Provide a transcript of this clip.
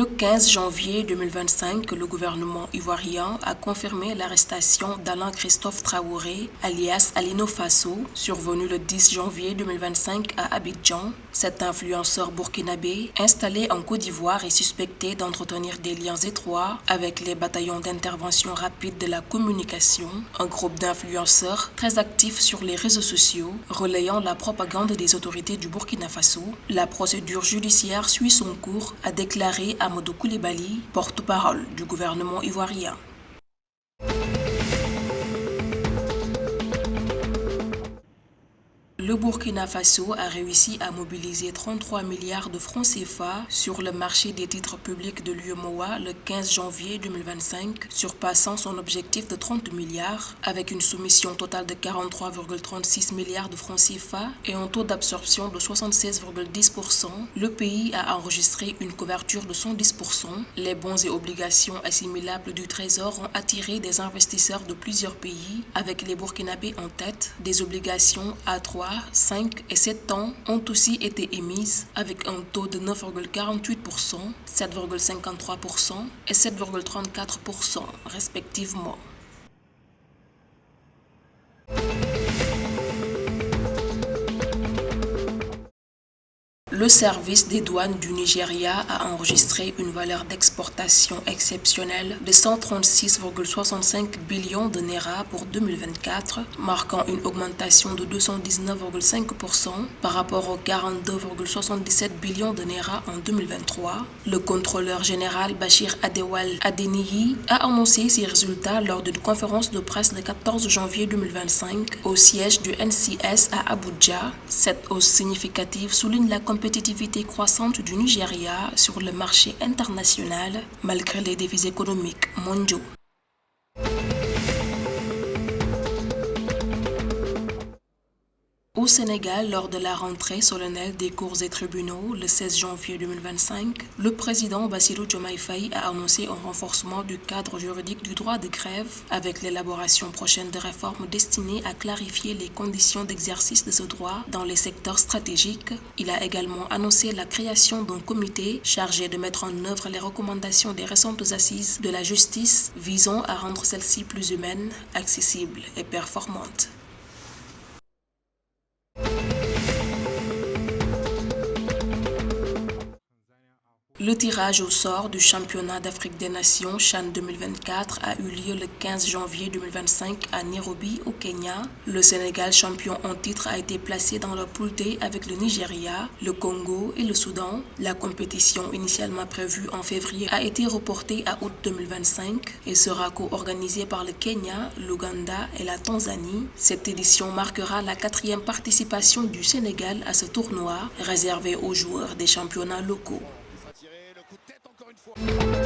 Le 15 janvier 2025, le gouvernement ivoirien a confirmé l'arrestation d'Alain Christophe Traoré, alias Alino Faso, survenu le 10 janvier 2025 à Abidjan. Cet influenceur burkinabé, installé en Côte d'Ivoire, est suspecté d'entretenir des liens étroits avec les bataillons d'intervention rapide de la communication, un groupe d'influenceurs très actifs sur les réseaux sociaux, relayant la propagande des autorités du Burkina Faso. La procédure judiciaire suit son cours, a déclaré Amadou Koulibaly, porte-parole du gouvernement ivoirien. Le Burkina Faso a réussi à mobiliser 33 milliards de francs CFA sur le marché des titres publics de l'UEMOA le 15 janvier 2025, surpassant son objectif de 30 milliards, avec une soumission totale de 43,36 milliards de francs CFA et un taux d'absorption de 76,10%. Le pays a enregistré une couverture de 110%. Les bons et obligations assimilables du Trésor ont attiré des investisseurs de plusieurs pays, avec les Burkinabés en tête. Des obligations à 3, 5 et 7 ans ont aussi été émises avec un taux de 9,48%, 7,53% et 7,34% respectivement. Le service des douanes du Nigeria a enregistré une valeur d'exportation exceptionnelle de 136,65 billions de naira pour 2024, marquant une augmentation de 219,5% par rapport aux 42,77 billions de naira en 2023. Le contrôleur général Bachir Adewal Adeniyi a annoncé ces résultats lors d'une conférence de presse le 14 janvier 2025 au siège du NCS à Abuja. Cette hausse significative souligne la compétitivité croissante du Nigeria sur le marché international malgré les défis économiques mondiaux. Au Sénégal, lors de la rentrée solennelle des cours et tribunaux le 16 janvier 2025, le président Bassirou Diomaye Faye a annoncé un renforcement du cadre juridique du droit de grève avec l'élaboration prochaine de réformes destinées à clarifier les conditions d'exercice de ce droit dans les secteurs stratégiques. Il a également annoncé la création d'un comité chargé de mettre en œuvre les recommandations des récentes assises de la justice visant à rendre celle-ci plus humaine, accessible et performante. Le tirage au sort du championnat d'Afrique des Nations CHAN 2024 a eu lieu le 15 janvier 2025 à Nairobi, au Kenya. Le Sénégal, champion en titre, a été placé dans la poule D avec le Nigeria, le Congo et le Soudan. La compétition initialement prévue en février a été reportée à août 2025 et sera co-organisée par le Kenya, l'Ouganda et la Tanzanie. Cette édition marquera la 4e participation du Sénégal à ce tournoi réservé aux joueurs des championnats locaux. Tirer le coup de tête encore une fois.